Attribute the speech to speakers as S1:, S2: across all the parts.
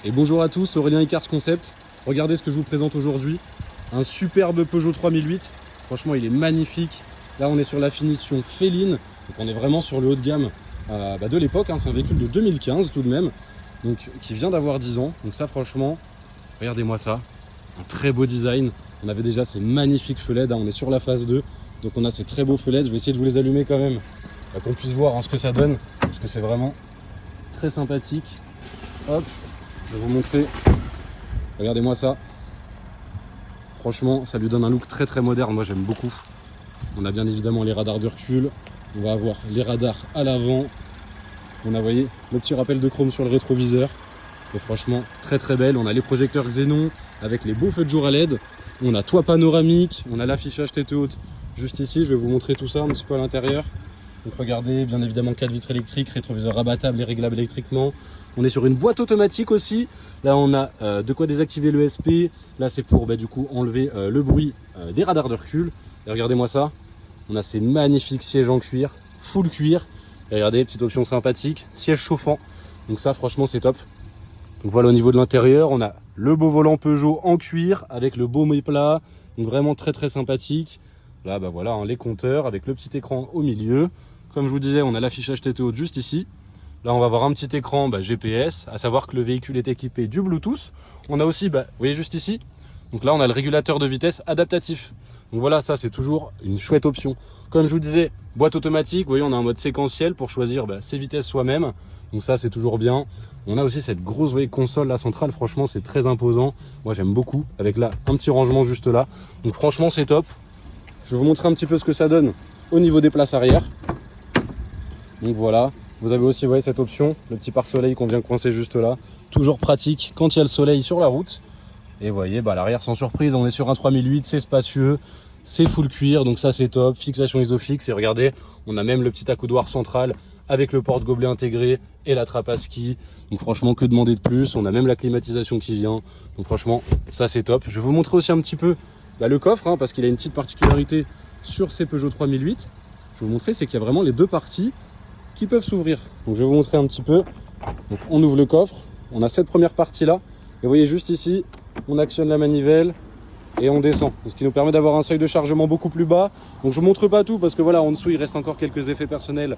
S1: Et bonjour à tous, Aurélien Icars Concept. Regardez ce que je vous présente aujourd'hui. Un superbe Peugeot 3008. Franchement, il est magnifique. Là, on est sur la finition féline. Donc, on est vraiment sur le haut de gamme de l'époque. C'est un véhicule de 2015 tout de même. Donc, qui vient d'avoir 10 ans. Donc ça, franchement, regardez-moi ça. Un très beau design. On avait déjà ces magnifiques feux LED. On est sur la phase 2. Donc, on a ces très beaux feux LED. Je vais essayer de vous les allumer quand même. Qu'on puisse voir ce que ça donne. Parce que c'est vraiment très sympathique. Hop. Je vais vous montrer, regardez-moi ça, franchement ça lui donne un look très très moderne, moi j'aime beaucoup. On a bien évidemment les radars de recul, on va avoir les radars à l'avant, on a vous voyez le petit rappel de chrome sur le rétroviseur, et franchement très très belle. On a les projecteurs Xénon avec les beaux feux de jour à LED, on a toit panoramique, on a l'affichage tête haute juste ici, je vais vous montrer tout ça un petit peu à l'intérieur. Donc regardez, bien évidemment 4 vitres électriques, rétroviseur rabattable et réglable électriquement. On est sur une boîte automatique aussi. Là on a de quoi désactiver l'ESP. Là c'est pour du coup enlever le bruit des radars de recul. Et regardez-moi ça. On a ces magnifiques sièges en cuir, full cuir. Et regardez, petite option sympathique, siège chauffant. Donc ça franchement c'est top. Donc voilà, au niveau de l'intérieur, on a le beau volant Peugeot en cuir avec le beau plat. Donc vraiment très très sympathique. Là voilà, les compteurs avec le petit écran au milieu. Comme je vous disais, on a l'affichage tête haute juste ici. Là, on va avoir un petit écran GPS, à savoir que le véhicule est équipé du Bluetooth. On a aussi, vous voyez juste ici, donc là, on a le régulateur de vitesse adaptatif. Donc voilà, ça, c'est toujours une chouette option. Comme je vous disais, boîte automatique, vous voyez, on a un mode séquentiel pour choisir ses vitesses soi-même. Donc ça, c'est toujours bien. On a aussi cette grosse console là, centrale, franchement, c'est très imposant. Moi, j'aime beaucoup, avec là, un petit rangement juste là. Donc franchement, c'est top. Je vais vous montrer un petit peu ce que ça donne au niveau des places arrière. Donc voilà, vous avez aussi cette option, le petit pare-soleil qu'on vient coincer juste là. Toujours pratique quand il y a le soleil sur la route. Et vous voyez, à l'arrière sans surprise, on est sur un 3008, c'est spacieux, c'est full cuir, donc ça c'est top. Fixation isofix, et regardez, on a même le petit accoudoir central avec le porte-gobelet intégré et la trappe à ski. Donc franchement, que demander de plus. On a même la climatisation qui vient. Donc franchement, ça c'est top. Je vais vous montrer aussi un petit peu le coffre, parce qu'il a une petite particularité sur ces Peugeot 3008. Je vais vous montrer, c'est qu'il y a vraiment les deux parties qui peuvent s'ouvrir. Donc je vais vous montrer un petit peu. Donc on ouvre le coffre, on a cette première partie là, et vous voyez juste ici, on actionne la manivelle et on descend, ce qui nous permet d'avoir un seuil de chargement beaucoup plus bas. Donc je vous montre pas tout parce que voilà, en dessous il reste encore quelques effets personnels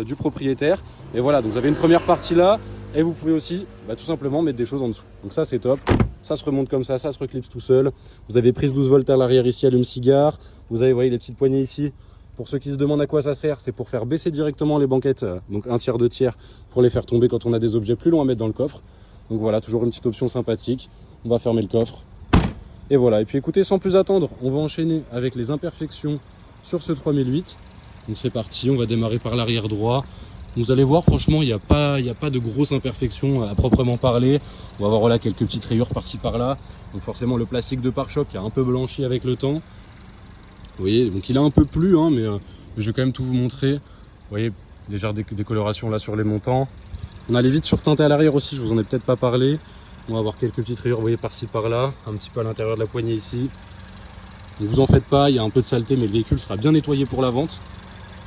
S1: du propriétaire. Et voilà, donc vous avez une première partie là, et vous pouvez aussi tout simplement mettre des choses en dessous. Donc ça c'est top, ça se remonte comme ça se reclipse tout seul. Vous avez prise 12 volts à l'arrière ici, allume-cigare. Vous avez, vous voyez, les petites poignées ici. Pour ceux qui se demandent à quoi ça sert, c'est pour faire baisser directement les banquettes, donc un tiers, 2 tiers, pour les faire tomber quand on a des objets plus longs à mettre dans le coffre. Donc voilà, toujours une petite option sympathique. On va fermer le coffre. Et voilà, et puis écoutez, sans plus attendre, on va enchaîner avec les imperfections sur ce 3008. Donc c'est parti, on va démarrer par l'arrière droit. Vous allez voir, franchement, il n'y a pas de grosses imperfections à proprement parler. On va avoir quelques petites rayures par-ci par-là. Donc forcément le plastique de pare-choc qui a un peu blanchi avec le temps. Vous voyez, donc il a un peu plu, mais je vais quand même tout vous montrer. Vous voyez, légère décoloration là sur les montants. On a les vitres surteintées à l'arrière aussi, je vous en ai peut-être pas parlé. On va avoir quelques petites rayures, vous voyez, par-ci par-là, un petit peu à l'intérieur de la poignée ici. Ne vous en faites pas, il y a un peu de saleté, mais le véhicule sera bien nettoyé pour la vente.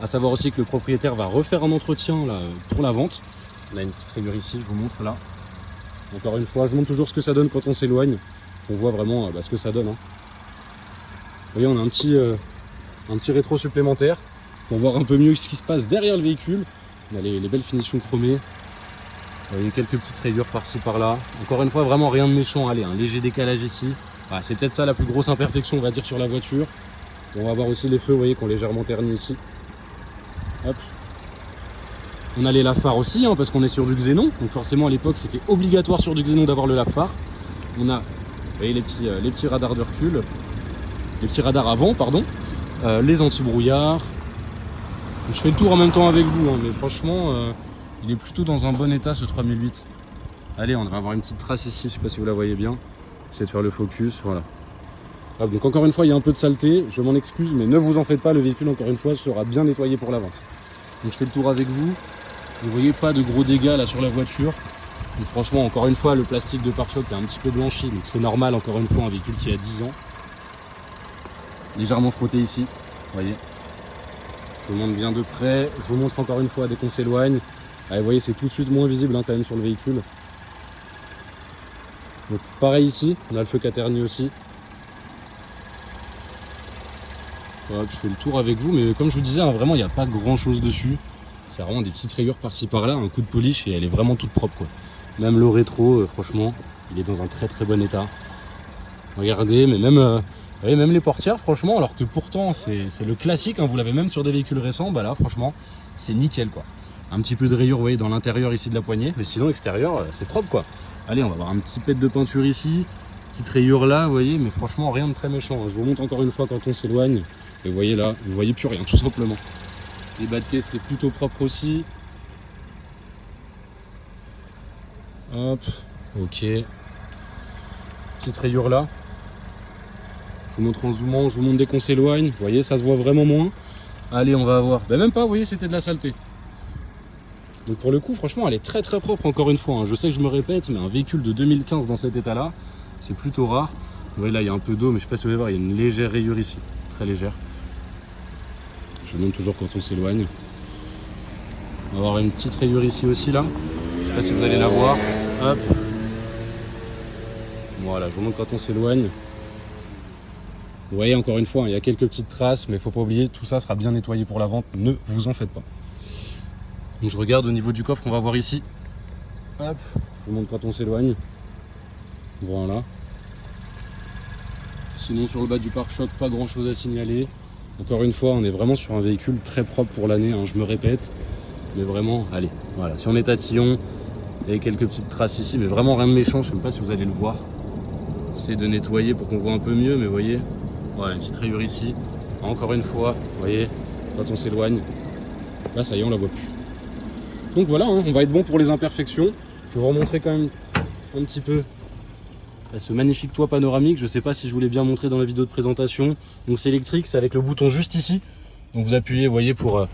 S1: À savoir aussi que le propriétaire va refaire un entretien là, pour la vente. On a une petite rayure ici, je vous montre là. Encore une fois, je montre toujours ce que ça donne quand on s'éloigne. On voit vraiment ce que ça donne. Vous voyez, on a un petit rétro supplémentaire pour voir un peu mieux ce qui se passe derrière le véhicule. On a les belles finitions chromées. Vous voyez, quelques petites rayures par-ci par-là. Encore une fois, vraiment rien de méchant. Allez, un léger décalage ici. Voilà, c'est peut-être ça la plus grosse imperfection, on va dire, sur la voiture. Et on va voir aussi les feux, vous voyez, qui ont légèrement terni ici. Hop. On a les lave-phares aussi, parce qu'on est sur du Xénon. Donc forcément, à l'époque, c'était obligatoire sur du Xénon d'avoir le lave-phare. On a, vous voyez, les petits radars de recul. Les petits radars avant, pardon, les anti-brouillards. Je fais le tour en même temps avec vous, mais franchement, il est plutôt dans un bon état ce 3008. Allez, on va avoir une petite trace ici, je sais pas si vous la voyez bien. J'essaie de faire le focus, voilà. Hop, donc encore une fois, il y a un peu de saleté, je m'en excuse, mais ne vous en faites pas, le véhicule, encore une fois, sera bien nettoyé pour la vente. Donc je fais le tour avec vous. Vous voyez pas de gros dégâts là sur la voiture. Donc franchement, encore une fois, le plastique de pare-choc est un petit peu blanchi, donc c'est normal, encore une fois, un véhicule qui a 10 ans. Légèrement frotté ici, vous voyez. Je vous montre bien de près, je vous montre encore une fois dès qu'on s'éloigne. Vous voyez, c'est tout de suite moins visible quand même sur le véhicule. Donc pareil ici, on a le feu quaterni aussi. Hop, je fais le tour avec vous, mais comme je vous disais, hein, vraiment il n'y a pas grand chose dessus. C'est vraiment des petites rayures par-ci par-là, un coup de polish et elle est vraiment toute propre quoi. Même le rétro, franchement, il est dans un très très bon état. Regardez, mais même, vous voyez, même les portières, franchement, alors que pourtant c'est le classique, hein, vous l'avez même sur des véhicules récents, bah là franchement c'est nickel quoi. Un petit peu de rayures, vous voyez, dans l'intérieur ici de la poignée, mais sinon extérieur c'est propre quoi. Allez, on va avoir un petit pet de peinture ici, petite rayure là, vous voyez, mais franchement rien de très méchant. Je vous montre encore une fois quand on s'éloigne, et vous voyez là, vous voyez plus rien tout simplement. Les bas de caisse c'est plutôt propre aussi. Hop, ok. Petite rayure là. Je vous montre en zoomant, je vous montre dès qu'on s'éloigne. Vous voyez, ça se voit vraiment moins. Allez, on va avoir. Ben même pas, vous voyez, c'était de la saleté. Donc pour le coup, franchement, elle est très très propre encore une fois. Hein. Je sais que je me répète, mais un véhicule de 2015 dans cet état-là, c'est plutôt rare. Vous voyez là, il y a un peu d'eau, mais je sais pas si vous allez voir, il y a une légère rayure ici. Très légère. Je monte toujours quand on s'éloigne. On va avoir une petite rayure ici aussi là. Je sais pas si vous allez la voir. Hop. Voilà, je vous montre quand on s'éloigne. Vous voyez encore une fois, il y a quelques petites traces, mais il ne faut pas oublier, tout ça sera bien nettoyé pour la vente, ne vous en faites pas. Donc je regarde au niveau du coffre, on va voir ici. Hop, je vous montre quand on s'éloigne. Voilà. Sinon sur le bas du pare-choc, pas grand chose à signaler. Encore une fois, on est vraiment sur un véhicule très propre pour l'année, hein, je me répète. Mais vraiment, allez, voilà, si on est tatillon, il y a quelques petites traces ici, mais vraiment rien de méchant, je ne sais pas si vous allez le voir. J'essaie de nettoyer pour qu'on voit un peu mieux, mais vous voyez, voilà, une petite rayure ici. Encore une fois, vous voyez, quand on s'éloigne, là ça y est, on la voit plus. Donc voilà, hein, on va être bon pour les imperfections. Je vais vous remontrer quand même un petit peu ce magnifique toit panoramique. Je ne sais pas si je vous l'ai bien montré dans la vidéo de présentation. Donc c'est électrique, c'est avec le bouton juste ici. Donc vous appuyez, vous voyez, pour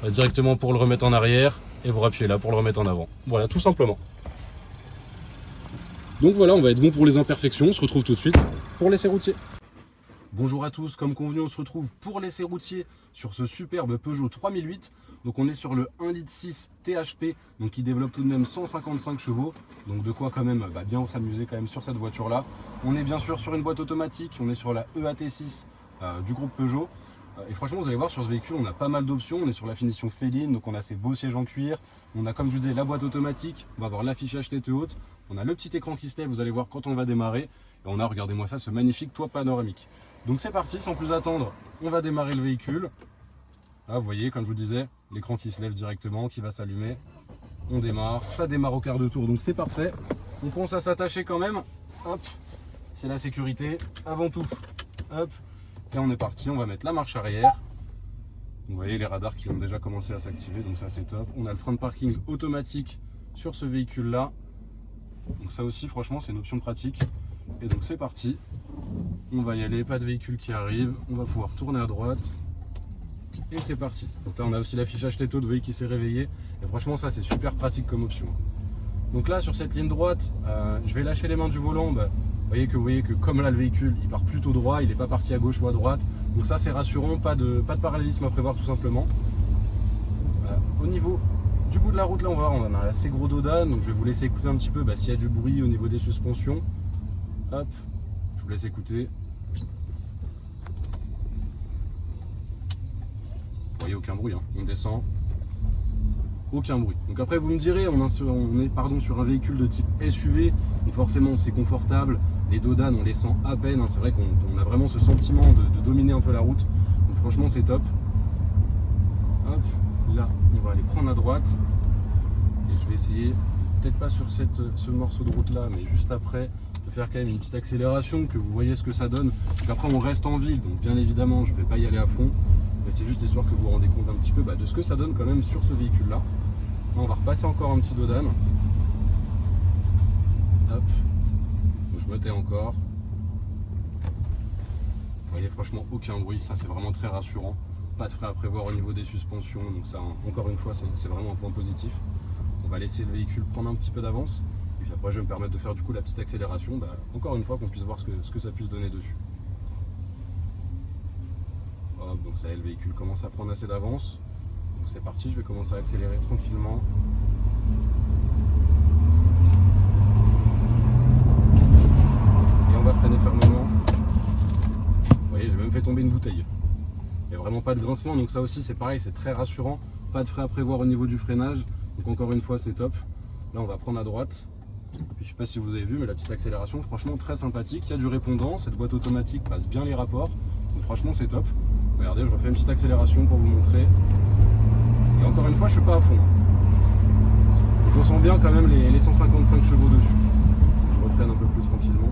S1: directement pour le remettre en arrière et vous appuyez là pour le remettre en avant. Voilà, tout simplement. Donc voilà, on va être bon pour les imperfections. On se retrouve tout de suite pour l'essai routier. Bonjour à tous, comme convenu, on se retrouve pour l'essai routier sur ce superbe Peugeot 3008. Donc on est sur le 1,6 litre THP, donc qui développe tout de même 155 chevaux. Donc de quoi quand même bien s'amuser quand même sur cette voiture-là. On est bien sûr sur une boîte automatique, on est sur la EAT6 du groupe Peugeot. Et franchement, vous allez voir, sur ce véhicule, on a pas mal d'options. On est sur la finition féline, donc on a ces beaux sièges en cuir. On a, comme je vous disais, la boîte automatique. On va avoir l'affichage tête haute. On a le petit écran qui se lève, vous allez voir quand on va démarrer. Et on a, regardez-moi ça, ce magnifique toit panoramique. Donc c'est parti, sans plus attendre, on va démarrer le véhicule. Là, vous voyez, comme je vous disais, l'écran qui se lève directement, qui va s'allumer. On démarre, ça démarre au quart de tour, donc c'est parfait. On pense à s'attacher quand même. Hop, c'est la sécurité avant tout. Hop. Et on est parti, on va mettre la marche arrière. Vous voyez les radars qui ont déjà commencé à s'activer, donc ça c'est top. On a le frein de parking automatique sur ce véhicule là. Donc ça aussi franchement c'est une option pratique. Et donc c'est parti. On va y aller, pas de véhicule qui arrive. On va pouvoir tourner à droite. Et c'est parti. Donc là on a aussi l'affichage tête haute, vous voyez qui s'est réveillé. Et franchement ça c'est super pratique comme option. Donc là sur cette ligne droite, je vais lâcher les mains du volant. Vous voyez que comme là le véhicule il part plutôt droit, il n'est pas parti à gauche ou à droite. Donc ça c'est rassurant, pas de parallélisme à prévoir tout simplement. Au niveau du bout de la route là on va voir, on a assez gros dodan, donc je vais vous laisser écouter un petit peu s'il y a du bruit au niveau des suspensions. Hop, je vous laisse écouter. Vous voyez aucun bruit, hein. On descend. Aucun bruit. Donc après vous me direz, on est sur un véhicule de type SUV, donc forcément c'est confortable, les dodanes on les sent à peine, hein. C'est vrai qu'on a vraiment ce sentiment de dominer un peu la route, donc franchement c'est top. Hop, là on va aller prendre à droite, et je vais essayer, peut-être pas sur ce morceau de route là, mais juste après, de faire quand même une petite accélération, que vous voyez ce que ça donne. Donc après on reste en ville, donc bien évidemment je ne vais pas y aller à fond, mais c'est juste histoire que vous vous rendez compte un petit peu de ce que ça donne quand même sur ce véhicule là. On va repasser encore un petit dodan. Hop, je me tais encore. Vous voyez franchement aucun bruit, ça c'est vraiment très rassurant. Pas de frais à prévoir au niveau des suspensions, donc ça encore une fois c'est vraiment un point positif. On va laisser le véhicule prendre un petit peu d'avance. Et puis après je vais me permettre de faire du coup la petite accélération, encore une fois qu'on puisse voir ce que ça puisse donner dessus. Hop, donc ça y est, le véhicule commence à prendre assez d'avance. Donc c'est parti, je vais commencer à accélérer tranquillement. tomber une bouteille. Il n'y a vraiment pas de grincement, donc ça aussi c'est pareil, c'est très rassurant. Pas de frais à prévoir au niveau du freinage, donc encore une fois c'est top. Là on va prendre à droite. Puis, je sais pas si vous avez vu, mais la petite accélération, franchement très sympathique. Il y a du répondant, cette boîte automatique passe bien les rapports, donc franchement c'est top. Regardez, je refais une petite accélération pour vous montrer. Et encore une fois, je suis pas à fond. Donc on sent bien quand même les 155 chevaux dessus. Je refreine un peu plus tranquillement.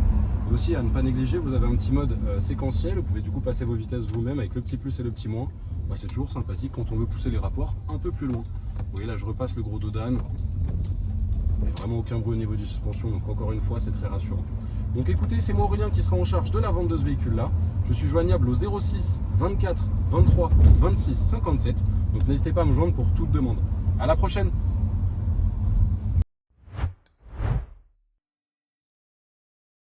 S1: Et aussi à ne pas négliger, vous avez un petit mode séquentiel. Vous pouvez du coup passer vos vitesses vous-même avec le petit plus et le petit moins. Bah, c'est toujours sympathique quand on veut pousser les rapports un peu plus loin. Vous voyez là, je repasse le gros dos d'âne. Il n'y a vraiment aucun bruit au niveau des suspensions, donc encore une fois, c'est très rassurant. Donc écoutez, c'est moi Aurélien qui sera en charge de la vente de ce véhicule-là. Je suis joignable au 06 24 23 26 57. Donc n'hésitez pas à me joindre pour toute demande. À la prochaine!